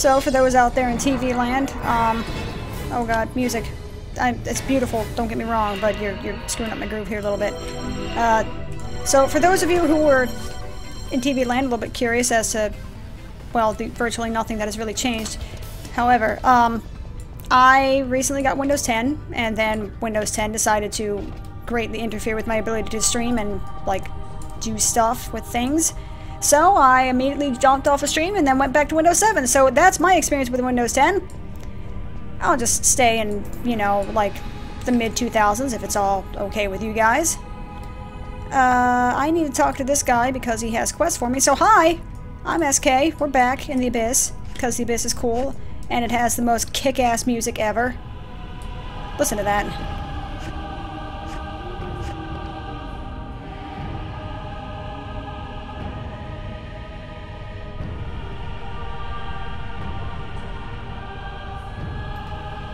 So for those out there in TV land, oh god, music. It's beautiful, don't get me wrong, but you're screwing up my groove here a little bit. So for those of you who were in TV land, a little bit curious as to, well, virtually nothing that has really changed. However, I recently got Windows 10, and then Windows 10 decided to greatly interfere with my ability to stream and, like, do stuff with things. So I immediately jumped off a stream and then went back to Windows 7. So that's my experience with Windows 10. I'll just stay in, you know, like, the mid-2000s if it's all okay with you guys. I need to talk to this guy because he has quests for me. So hi! I'm SK. We're back in the Abyss because the Abyss is cool. And it has the most kick-ass music ever. Listen to that.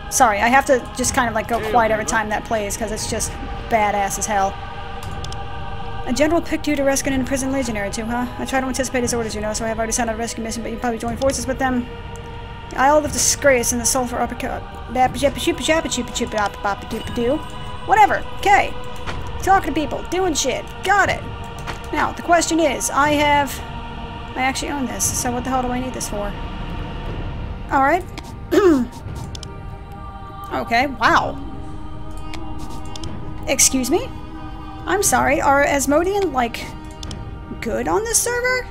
Sorry, I have to just kind of like go quiet every time that plays because it's just badass as hell. A general picked you to rescue an imprisoned legionary too, huh? I try to anticipate his orders, you know, so I have already sent out a rescue mission, but you probably join forces with them. Isle of Disgrace and the Sulphur Uppercut. Whatever. Okay. Talking to people. Doing shit. Got it. Now, the question is, I actually own this, so what the hell do I need this for? Alright. Okay, wow. Excuse me? I'm sorry, are Asmodean, like, good on this server?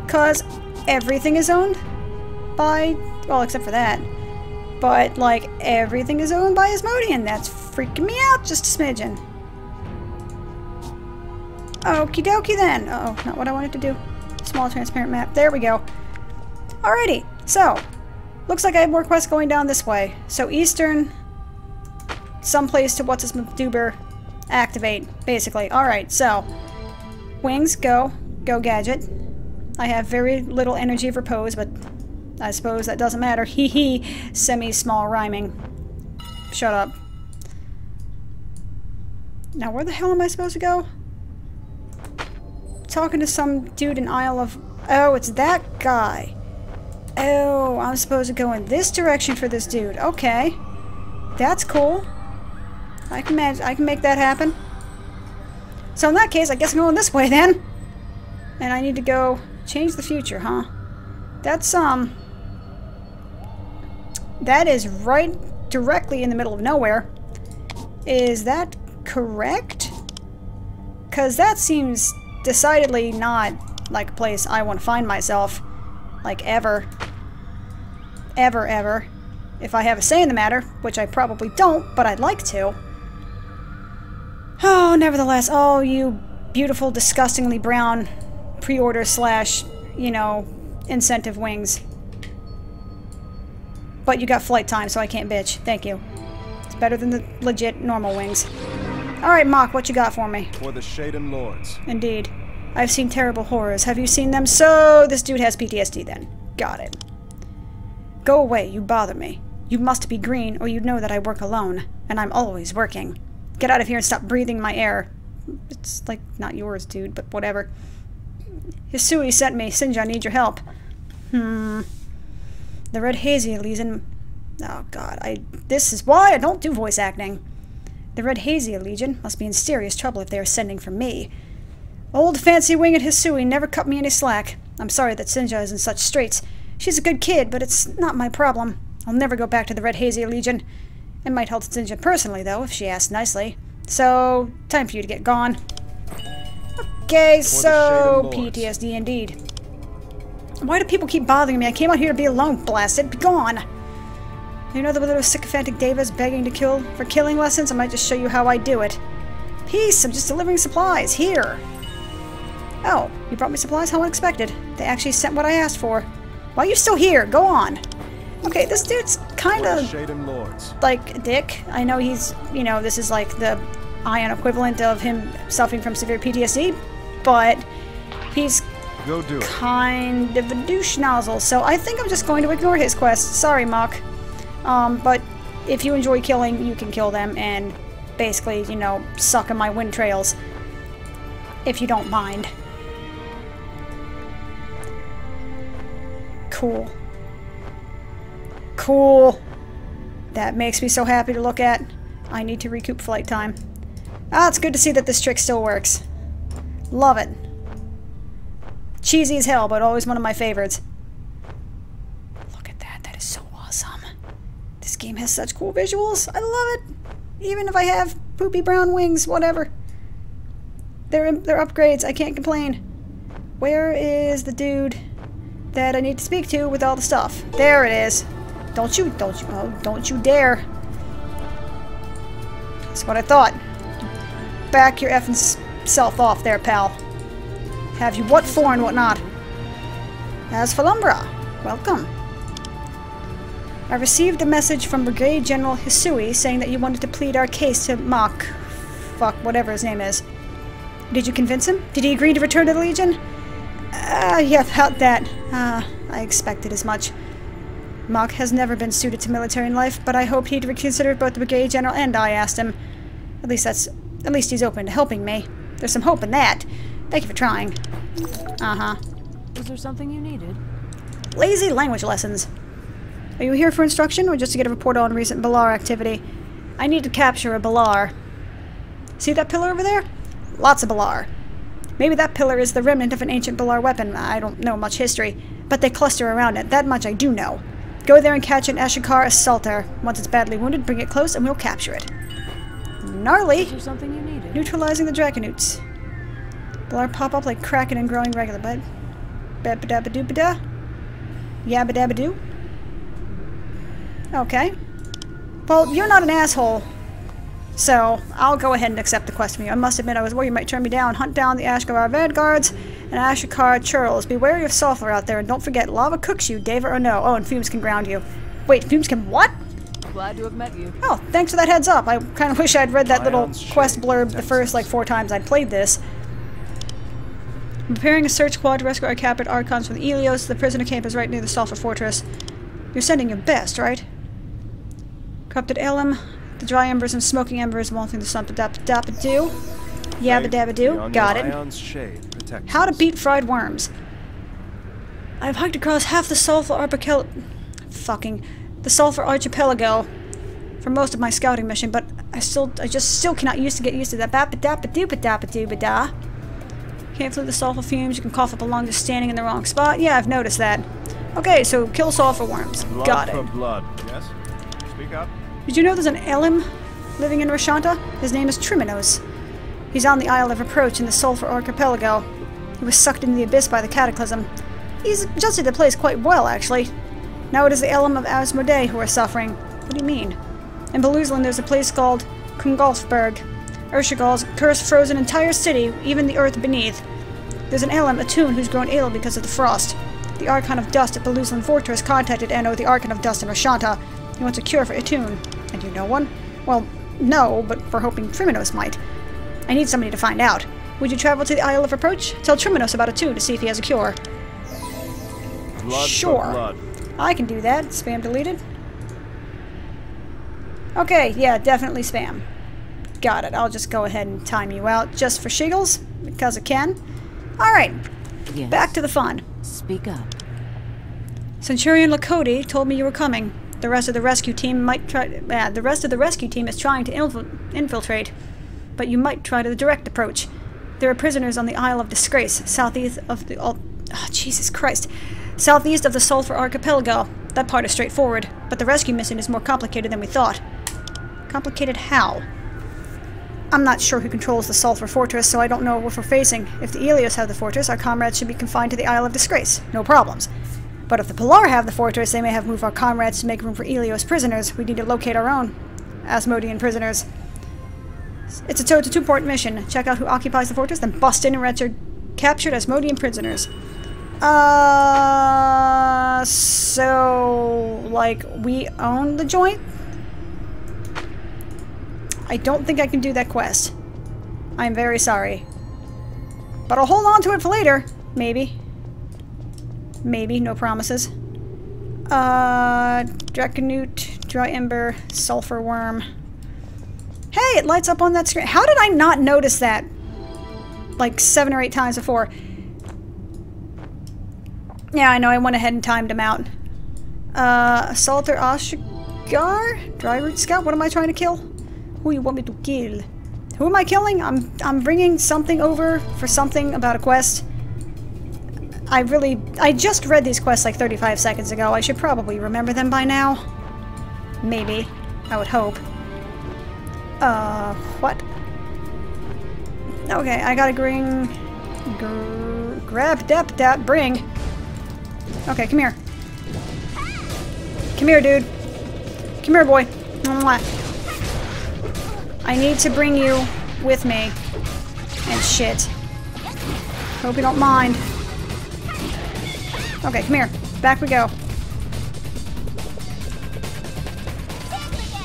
'Cause everything is owned by... well, except for that. But, like, everything is owned by Asmodean. That's freaking me out just a smidgen. Okie dokie then. Uh-oh, not what I wanted to do. Small transparent map. There we go. Alrighty, so... looks like I have more quests going down this way. So Eastern... someplace to what's-his-duber activate, basically. Alright, so... wings, go. Go, gadget. I have very little energy of repose, but... I suppose that doesn't matter. Hee hee. Semi-small rhyming. Shut up. Now, where the hell am I supposed to go? Talking to some dude in Isle of... oh, it's that guy. Oh, I'm supposed to go in this direction for this dude. Okay. That's cool. I can make that happen. So in that case, I guess I'm going this way then. And I need to go change the future, huh? That's, that is right directly in the middle of nowhere. Is that correct? Because that seems decidedly not like a place I want to find myself. Like, ever. Ever, ever. If I have a say in the matter, which I probably don't, but I'd like to. Oh, nevertheless, oh, you beautiful, disgustingly brown pre-order slash, you know, incentive wings. But you got flight time, so I can't bitch. Thank you. It's better than the legit normal wings. Alright, Mock, what you got for me? For the Shaden Lords. Indeed. I've seen terrible horrors. Have you seen them? So, this dude has PTSD then. Got it. Go away, you bother me. You must be green, or you'd know that I work alone. And I'm always working. Get out of here and stop breathing my air. It's, like, not yours, dude, but whatever. Hisui sent me. Sinja, I need your help. The Red Hazy Legion... oh, God. This is why I don't do voice acting. The Red Hazy Legion must be in serious trouble if they are sending for me. Old fancy-winged Hisui never cut me any slack. I'm sorry that Sinja is in such straits. She's a good kid, but it's not my problem. I'll never go back to the Red Hazy Legion. It might help Sinja personally, though, if she asks nicely. So, time for you to get gone. Okay, so... PTSD indeed. Why do people keep bothering me? I came out here to be alone, blasted. Be gone! You know the little sycophantic Davis begging to kill for killing lessons? I might just show you how I do it. Peace! I'm just delivering supplies. Here! Oh, you brought me supplies? How unexpected. They actually sent what I asked for. Why are you still here? Go on! Okay, this dude's kinda... like, a dick. I know he's, you know, this is like the Aion equivalent of him suffering from severe PTSD, but he's kind of a douche nozzle, so I think I'm just going to ignore his quest. Sorry, Mock. But if you enjoy killing, you can kill them and basically, you know, suck on my wind trails. If you don't mind. Cool. Cool. That makes me so happy to look at. I need to recoup flight time. Ah, it's good to see that this trick still works. Love it. Cheesy as hell, but always one of my favorites. Look at that. That is so awesome. This game has such cool visuals. I love it. Even if I have poopy brown wings, whatever. They're upgrades. I can't complain. Where is the dude that I need to speak to with all the stuff? There it is. Don't you dare. That's what I thought. Back your effing self off there, pal. Have you what for and what not? As for Lumbra, welcome. I received a message from Brigadier General Hisui saying that you wanted to plead our case to Mach. Fuck, whatever his name is. Did you convince him? Did he agree to return to the Legion? Yeah, about that. I expected as much. Mach has never been suited to military life, but I hoped he'd reconsider both the Brigadier General and I asked him. At least he's open to helping me. There's some hope in that. Thank you for trying. Uh-huh. Was there something you needed? Lazy language lessons. Are you here for instruction or just to get a report on recent Balar activity? I need to capture a Balar. See that pillar over there? Lots of Balar. Maybe that pillar is the remnant of an ancient Balar weapon. I don't know much history, but they cluster around it. That much I do know. Go there and catch an Ashikar assaulter. Once it's badly wounded, bring it close and we'll capture it. Gnarly! Is there something you needed? Neutralizing the Draconutes. Balar pop up like Kraken and growing regular, bud. Ba-ba-da-ba-doo-ba-da. Yabba-dabba-doo. Okay. Well, you're not an asshole. So, I'll go ahead and accept the quest from you. I must admit I was worried you might turn me down. Hunt down the Ashikar vanguards and Ashikar churls. Be wary of sulfur out there, and don't forget, lava cooks you, David or no. Oh, and fumes can ground you. Wait, fumes can what? Glad to have met you. Oh, thanks for that heads up. I kind of wish I'd read that little quest blurb the first, 4 times I'd played this. I'm preparing a search squad to rescue our captured Archons from the Ilios. The prisoner camp is right near the Sulfur Fortress. You're sending your best, right? Corrupted Elim, the dry embers and smoking embers wanting the sun to dap-a-dap-a-doo. Yabba-dabba-doo. Got it. How to beat fried worms. I've hiked across half the Sulfur Archipelago. The Sulfur Archipelago for most of my scouting mission, but I just still cannot get used to that. Bap-a-dap-a-doo-ba-dap-a-doo-ba-da. Can't flee the sulfur fumes. You can cough up a lung just standing in the wrong spot. Yeah, I've noticed that. Okay, so kill sulfur worms. Got it. Blood for blood. Yes? Speak up. Did you know there's an Elim living in Rashanta? His name is Triminos. He's on the Isle of Approach in the Sulfur Archipelago. He was sucked into the abyss by the cataclysm. He's adjusted the place quite well, actually. Now it is the Elim of Asmodee who are suffering. What do you mean? In Beluzland there's a place called Kungolfberg. Urshigal's cursed frozen entire city, even the earth beneath. There's an Elim, a Toon, who's grown ill because of the frost. The Archon of Dust at Beluzland Fortress contacted Anno, the Archon of Dust in Rashanta. He wants a cure for Atoon. And you know one? Well, no, but we're hoping Triminos might. I need somebody to find out. Would you travel to the Isle of Approach? Tell Triminos about Atoon to see if he has a cure. Blood sure. for blood. I can do that. Spam deleted. Okay, yeah, definitely spam. Got it. I'll just go ahead and time you out just for shiggles, because I can. Alright, Yes. back to the fun. Speak up. Centurion Lakoti told me you were coming. The rest of the rescue team might try. The rest of the rescue team is trying to infiltrate, but you might try to the direct approach. There are prisoners on the Isle of Disgrace, southeast of the. Oh, Jesus Christ! Southeast of the Sulfur Archipelago. That part is straightforward, but the rescue mission is more complicated than we thought. Complicated how? I'm not sure who controls the Sulfur Fortress, so I don't know what we're facing. If the Ilios have the fortress, our comrades should be confined to the Isle of Disgrace. No problems. But if the Pilar have the fortress, they may have moved our comrades to make room for Ilios prisoners. We need to locate our own Asmodean prisoners. It's a two-part mission. Check out who occupies the fortress, then bust in and rescue captured Asmodean prisoners. So, we own the joint? I don't think I can do that quest. I'm very sorry. But I'll hold on to it for later. Maybe. Maybe, no promises. Draconute, Dry Ember, Sulfur Worm. Hey, it lights up on that screen. How did I not notice that? 7 or 8 times before. Yeah, I know, I went ahead and timed him out. Assaulter Oshigar? Dry root scout? What am I trying to kill? Who you want me to kill? Who am I killing? I'm bringing something over for something about a quest. I just read these quests like 35 seconds ago. I should probably remember them by now. Maybe. I would hope. What? Okay, I gotta bring... bring. Okay, come here. Come here, dude. Come here, boy. Mwah. I need to bring you with me. And shit. Hope you don't mind. Okay, come here. Back we go.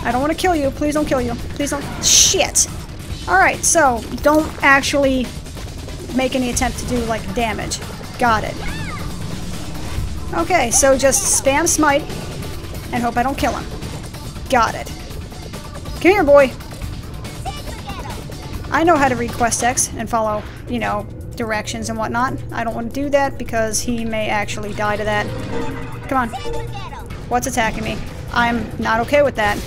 I don't want to kill you. Please don't kill you. Please don't. Shit! Alright, so don't actually make any attempt to do, like, damage. Got it. Okay, so just spam smite and hope I don't kill him. Got it. Come here, boy. I know how to read quest text and follow, you know, directions and whatnot. I don't want to do that because he may actually die to that. Come on. What's attacking me? I'm not okay with that.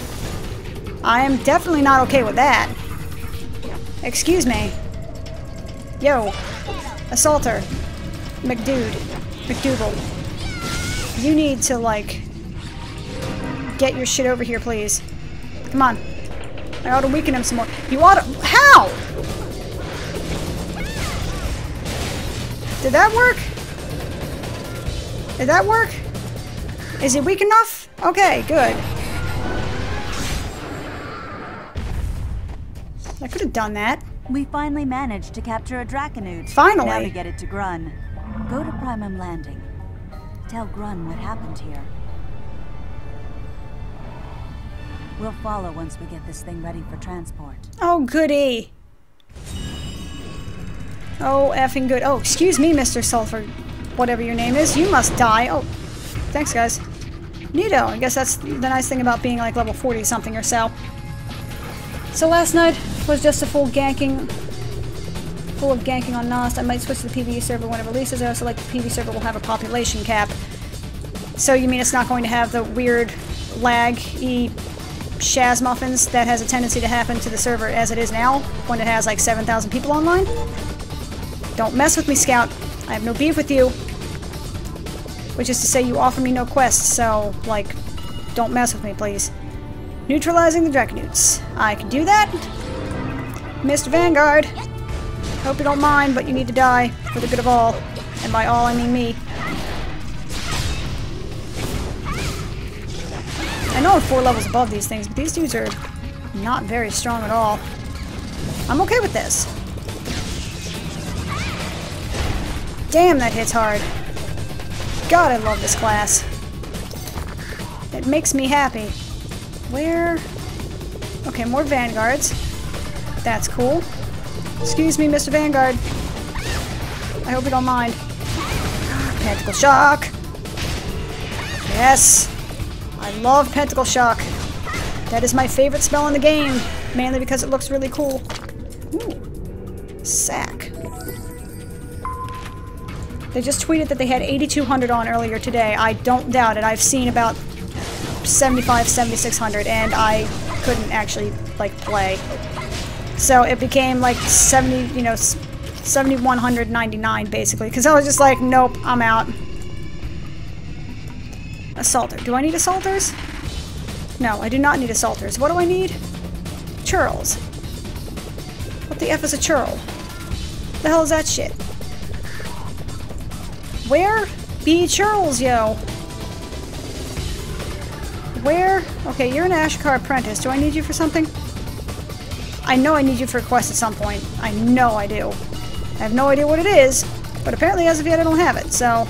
I am definitely not okay with that. Excuse me. Yo. Assaulter. McDougal. You need to, like, get your shit over here, please. Come on. I ought to weaken him some more. You ought to— How? Did that work? Did that work? Is he weak enough? Okay, good. I could have done that. We finally managed to capture a Draconute. Finally. Now we get it to Grun. Go to Primum Landing. Tell Grun what happened here. We'll follow once we get this thing ready for transport. Oh, goody. Oh, effing good. Oh, excuse me, Mr. Sulfur, whatever your name is. You must die. Oh, thanks, guys. Neato. I guess that's the nice thing about being like level 40-something or so. So last night was just a full of ganking on Nost. I might switch to the PvE server when it releases. I also like the PvE server will have a population cap. So you mean it's not going to have the weird lag-y Shaz muffins that has a tendency to happen to the server as it is now, when it has like 7,000 people online? Don't mess with me, Scout. I have no beef with you. Which is to say you offer me no quests, so, like, don't mess with me, please. Neutralizing the Draconutes. I can do that. Mr. Vanguard. Hope you don't mind, but you need to die for the good of all. And by all, I mean me. I know I'm 4 levels above these things, but these dudes are not very strong at all. I'm okay with this. Damn, that hits hard. God, I love this class. It makes me happy. Where? Okay, more Vanguards. That's cool. Excuse me, Mr. Vanguard. I hope you don't mind. Pentacle Shock. Yes. I love Pentacle Shock. That is my favorite spell in the game, mainly because it looks really cool. Ooh. Sack. They just tweeted that they had 8,200 on earlier today. I don't doubt it. I've seen about 75, 7,600, and I couldn't actually, like, play. So it became, like, 70, you know, 7,199, basically, because I was just like, nope, I'm out. Assaulter. Do I need assaulters? No, I do not need assaulters. What do I need? Churls. What the F is a churl? The hell is that shit? Where be churls, yo? Where? Okay, you're an Ashkar apprentice. Do I need you for something? I know I need you for a quest at some point. I know I do. I have no idea what it is, but apparently as of yet I don't have it, so...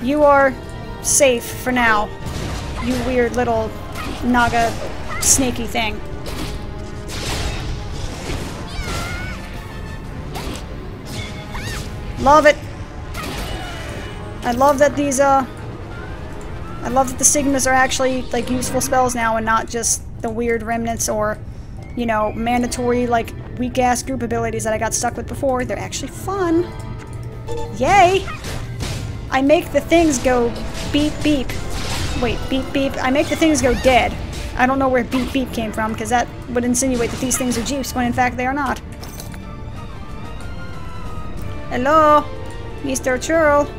You are safe for now. You weird little Naga snaky thing. Love it. I love that these, I love that the Sigmas are actually, like, useful spells now and not just the weird remnants or, you know, mandatory, like, weak-ass group abilities that I got stuck with before. They're actually fun. Yay! I make the things go beep beep Wait, beep beep. I make the things go dead. I don't know where beep beep came from, because that would insinuate that these things are jeeps, when in fact they are not. Hello, Mr. Churl.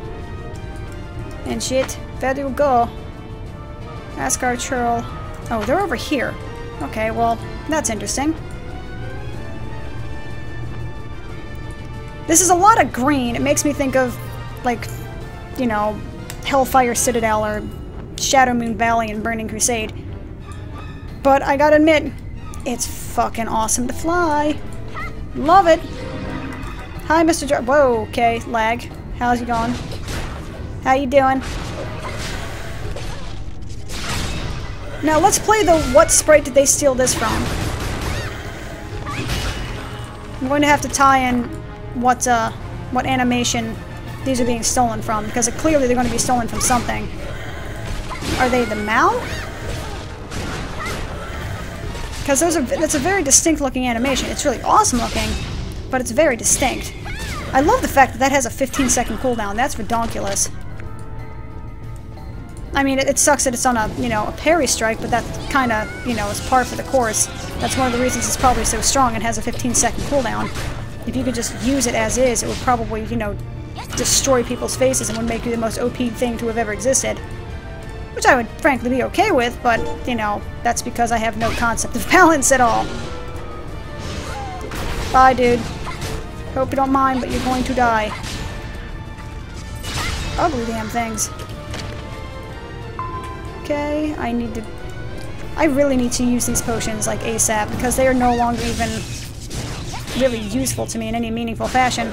And shit, where do you go? Ask our Churl. Oh, they're over here. Okay, well, that's interesting. This is a lot of green. It makes me think of, like, you know, Hellfire Citadel or Shadow Moon Valley and Burning Crusade. But I gotta admit, it's fucking awesome to fly. Love it. Hi, Mr. Whoa, okay, lag. How's it going? How you doing? Now let's play the what sprite did they steal this from? I'm going to have to tie in what animation these are being stolen from, because clearly they're going to be stolen from something. Are they the Mao? Because that's a very distinct looking animation. It's really awesome looking, but it's very distinct. I love the fact that that has a 15-second cooldown. That's redonkulous. I mean, it sucks that it's on a, you know, a parry strike, but that kind of, you know, is par for the course. That's one of the reasons it's probably so strong and has a 15-second cooldown. If you could just use it as is, it would probably, you know, destroy people's faces and would make you the most OP thing to have ever existed. Which I would frankly be okay with, but, you know, that's because I have no concept of balance at all. Bye, dude. Hope you don't mind, but you're going to die. Ugly damn things. Okay, I really need to use these potions, like, ASAP, because they are no longer even really useful to me in any meaningful fashion.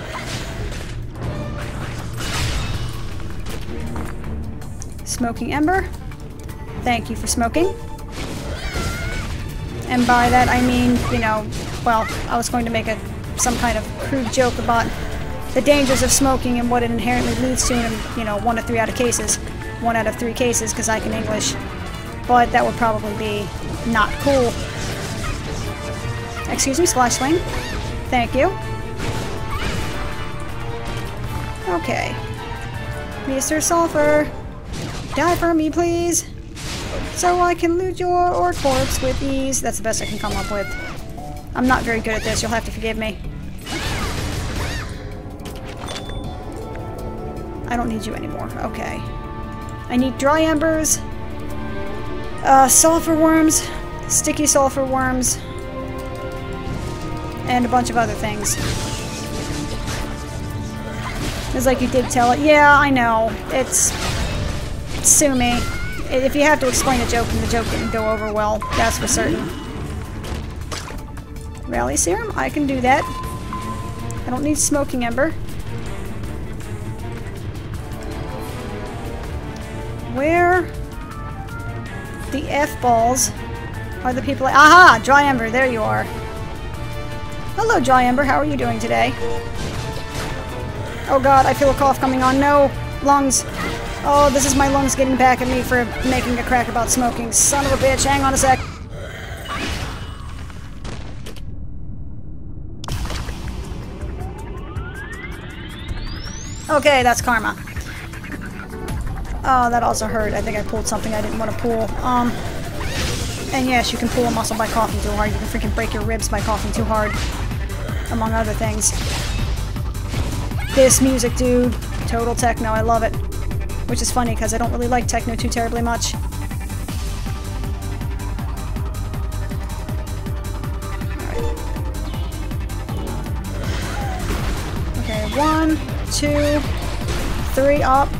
Smoking Ember. Thank you for smoking. And by that I mean, you know, well, I was going to make some kind of crude joke about the dangers of smoking and what it inherently leads to in, you know, 1 out of 3 cases, because I can English. But that would probably be not cool. Excuse me, Splash Swing. Thank you. Okay. Mr. Sulfur, die for me, please. So I can loot your orc corpse with ease. That's the best I can come up with. I'm not very good at this, you'll have to forgive me. I don't need you anymore. Okay. I need dry embers, sulfur worms, sticky sulfur worms, and a bunch of other things. It's like you did tell it. Yeah, I know. It's... sue me. If you have to explain a joke and the joke didn't go over well, that's for certain. Rally Serum? I can do that. I don't need Smoking Ember. Where the F-balls are the people... Aha! Dry Ember, there you are. Hello, Dry Ember, how are you doing today? Oh god, I feel a cough coming on. No! Lungs! Oh, this is my lungs getting back at me for making a crack about smoking. Son of a bitch, hang on a sec. Okay, that's karma. Oh, that also hurt. I think I pulled something I didn't want to pull. And yes, you can pull a muscle by coughing too hard. You can freaking break your ribs by coughing too hard. Among other things. This music, dude. Total techno, I love it. Which is funny, because I don't really like techno too terribly much. Okay, 1, 2, 3, up.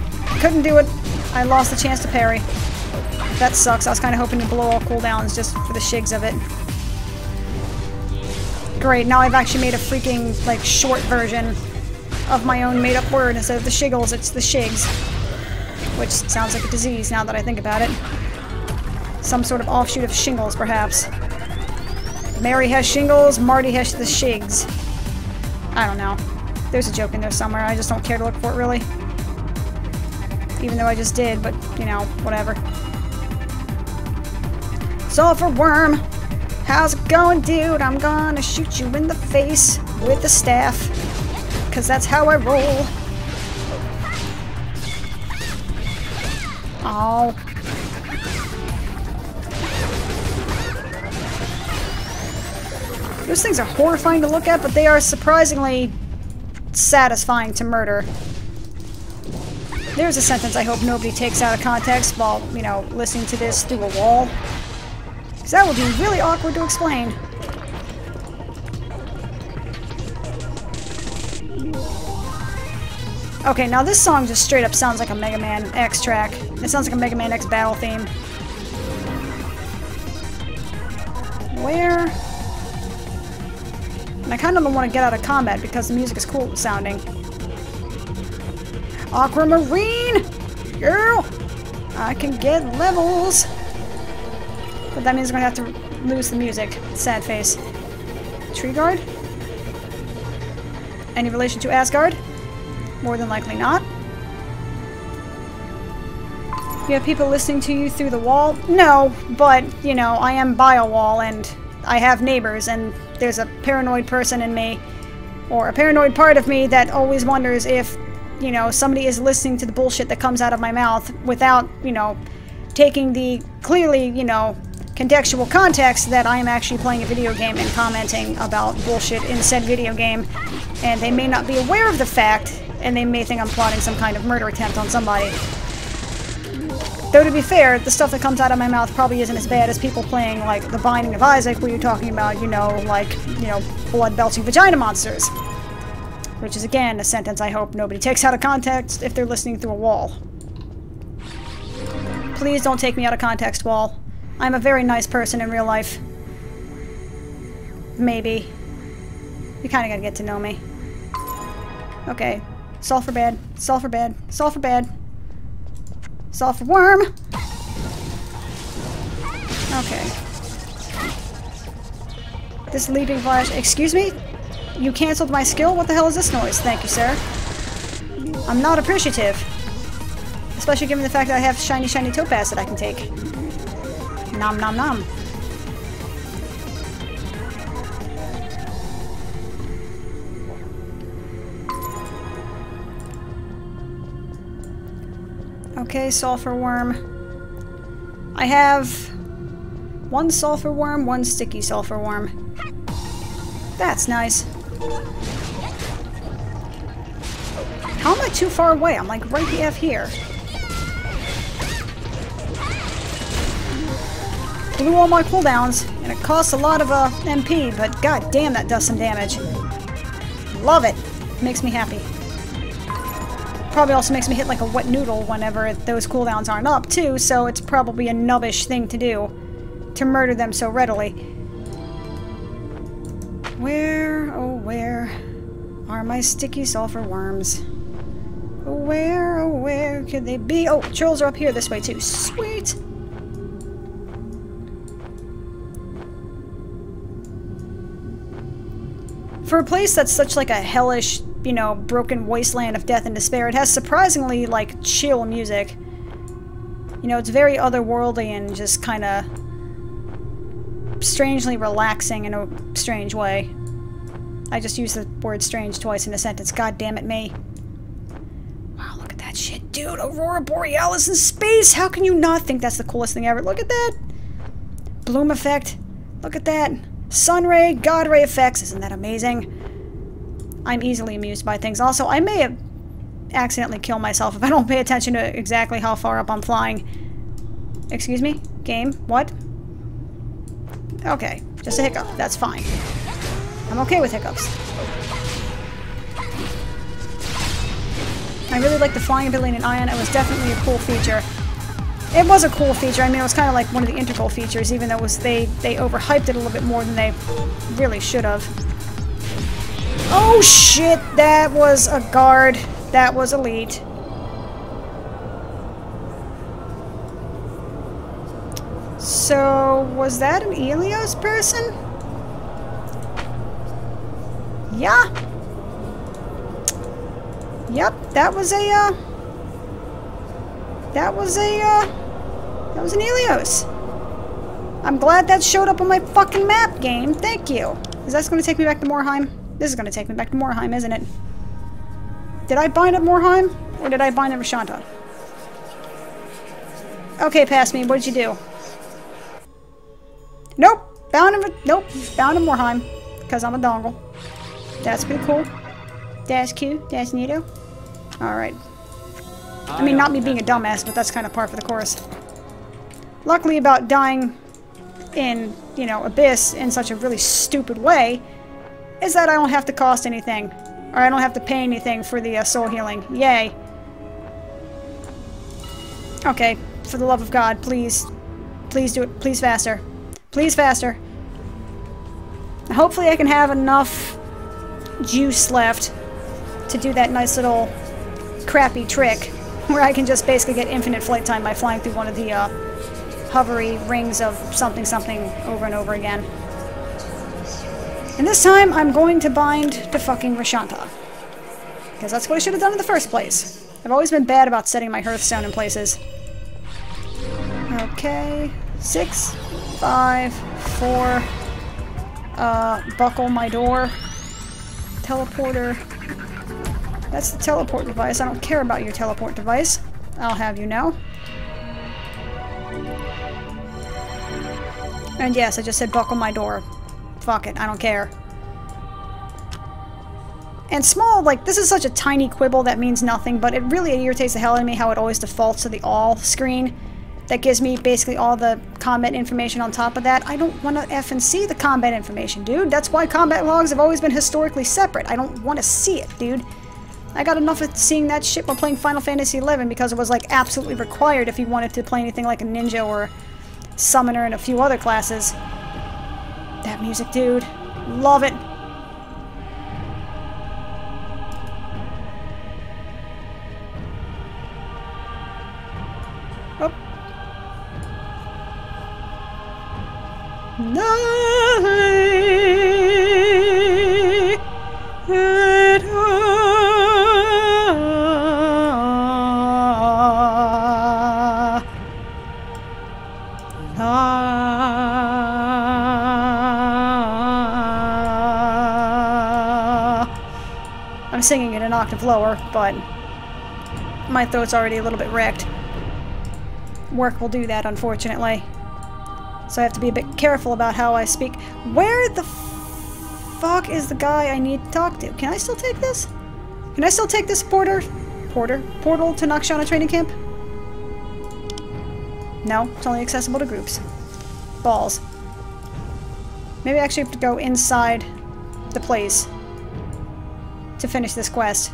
Couldn't do it. I lost the chance to parry. That sucks. I was kind of hoping to blow all cooldowns just for the shigs of it. Great, now I've actually made a freaking, like, short version of my own made-up word. Instead of the shiggles, it's the shigs. Which sounds like a disease now that I think about it. Some sort of offshoot of shingles, perhaps. Mary has shingles, Marty has the shigs. I don't know. There's a joke in there somewhere, I just don't care to look for it, really. Even though I just did, but, you know, whatever. Sulfur Worm! How's it going, dude? I'm gonna shoot you in the face with the staff. 'Cause that's how I roll. Oh. Those things are horrifying to look at, but they are surprisingly satisfying to murder. There's a sentence I hope nobody takes out of context while, you know, listening to this through a wall. Because that would be really awkward to explain. Okay, now this song just straight up sounds like a Mega Man X track. It sounds like a Mega Man X battle theme. Where? And I kind of don't want to get out of combat because the music is cool sounding. Aquamarine! Girl! I can get levels! But that means we're going to have to lose the music. Sad face. Tree Guard? Any relation to Asgard? More than likely not. You have people listening to you through the wall? No, but, you know, I am by a wall and I have neighbors and there's a paranoid person in me, or a paranoid part of me that always wonders if, you know, somebody is listening to the bullshit that comes out of my mouth without, you know, taking the clearly, you know, contextual context that I am actually playing a video game and commenting about bullshit in said video game, and they may not be aware of the fact, and they may think I'm plotting some kind of murder attempt on somebody. Though to be fair, the stuff that comes out of my mouth probably isn't as bad as people playing, like, The Binding of Isaac, where you're talking about, you know, like, you know, blood-belching vagina monsters. Which is, again, a sentence I hope nobody takes out of context if they're listening through a wall. Please don't take me out of context, wall. I'm a very nice person in real life. Maybe. You kinda gotta get to know me. Okay. Sulfur bad. Sulfur bad. Sulfur bad. Sulfur worm! Okay. This leaping flash... Excuse me? You canceled my skill? What the hell is this noise? Thank you, sir. I'm not appreciative. Especially given the fact that I have shiny, shiny topaz that I can take. Nom nom nom. Okay, sulfur worm. I have one sulfur worm, one sticky sulfur worm. That's nice. How am I too far away? I'm like right the F here. Blew all my cooldowns, and it costs a lot of MP, but god damn that does some damage. Love it. Makes me happy. Probably also makes me hit like a wet noodle whenever those cooldowns aren't up, too, so it's probably a nubbish thing to do, to murder them so readily. Where, oh where, are my sticky sulfur worms? Oh where could they be? Oh, trolls are up here this way, too. Sweet! For a place that's such like a hellish, you know, broken wasteland of death and despair, it has surprisingly, like, chill music. You know, it's very otherworldly and just kind of strangely relaxing in a strange way. I just used the word strange twice in a sentence. God damn it, me. Wow, look at that shit, dude. Aurora Borealis in space! How can you not think that's the coolest thing ever? Look at that! Bloom effect. Look at that. Sun ray, God ray effects. Isn't that amazing? I'm easily amused by things. Also, I may have accidentally killed myself if I don't pay attention to exactly how far up I'm flying. Excuse me? Game? What? Okay. Just a hiccup. That's fine. I'm okay with hiccups. I really like the flying ability in Aion. It was definitely a cool feature. It was a cool feature. I mean, it was kind of like one of the integral features, even though it was they overhyped it a little bit more than they really should have. Oh shit! That was a guard. That was elite. So, was that an Helios person? Yeah. Yep, that was an Helios. I'm glad that showed up on my fucking map, game. Thank you. Is that going to take me back to Morheim? This is going to take me back to Morheim, isn't it? Did I bind up Morheim? Or did I bind up Rashanta? Okay, pass me. What did you do? Nope. Bound him. Nope. Bound him Warheim. Because I'm a dongle. That's pretty cool. That's cute. That's neato. Alright. I mean, not me being a dumbass, but that's kind of par for the course. Luckily about dying in, you know, Abyss in such a really stupid way is that I don't have to cost anything. Or I don't have to pay anything for the soul healing. Yay. Okay, for the love of God, please. Please do it. Please faster. Please faster. Hopefully I can have enough juice left to do that nice little crappy trick where I can just basically get infinite flight time by flying through one of the hovery rings of something something over and over again. And this time I'm going to bind to fucking Rashanta. Because that's what I should have done in the first place. I've always been bad about setting my Hearthstone in places. Okay. 6, 5, 4. Buckle my door. Teleporter. That's the teleport device. I don't care about your teleport device. I'll have you know. And yes, I just said buckle my door. Fuck it, I don't care. And small, like, this is such a tiny quibble that means nothing, but it really irritates the hell out of me how it always defaults to the all screen. That gives me basically all the combat information on top of that. I don't want to effing see the combat information, dude. That's why combat logs have always been historically separate. I don't want to see it, dude. I got enough of seeing that shit while playing Final Fantasy XI because it was, like, absolutely required if you wanted to play anything like a ninja or summoner and a few other classes. That music, dude. Love it. Oh. I'm singing it an octave lower, but my throat's already a little bit wrecked. Work will do that, unfortunately. So I have to be a bit careful about how I speak. Where the fuck is the guy I need to talk to? Can I still take this? Can I still take this portal to Nakshana training camp? No, it's only accessible to groups. Balls. Maybe I actually have to go inside the place to finish this quest.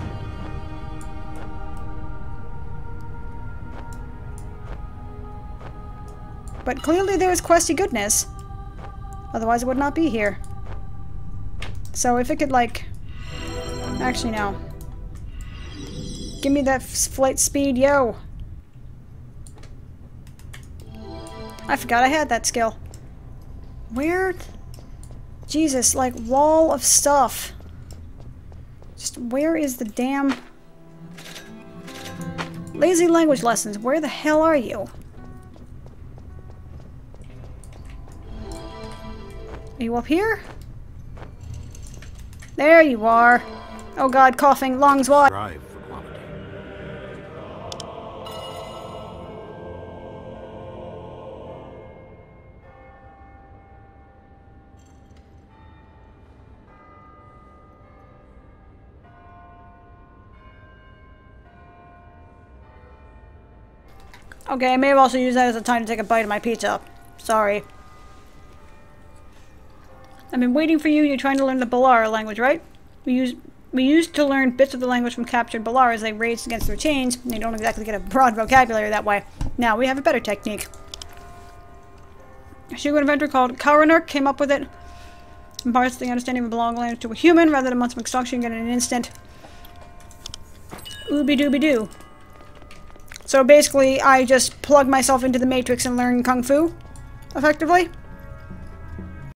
But clearly there's questy goodness. Otherwise it would not be here. So if it could, like... Actually, no. Give me that flight speed, yo! I forgot I had that skill. Where? Jesus, like, wall of stuff. Just where is the damn... Lazy language lessons, where the hell are you? Are you up here? There you are. Oh god, coughing, lungs, what? Drive for quality. Okay, I may have also used that as a time to take a bite of my pizza. Sorry. I've been waiting for you. You're trying to learn the Balara language, right? We used to learn bits of the language from captured Balara as they raged against their chains. They don't exactly get a broad vocabulary that way. Now, we have a better technique. A Shugo inventor called Karanurk came up with it. Imparts the understanding of a Balara language to a human rather than months of instruction you get in an instant. Ooby-dooby-doo. So basically, I just plug myself into the Matrix and learn Kung Fu, effectively.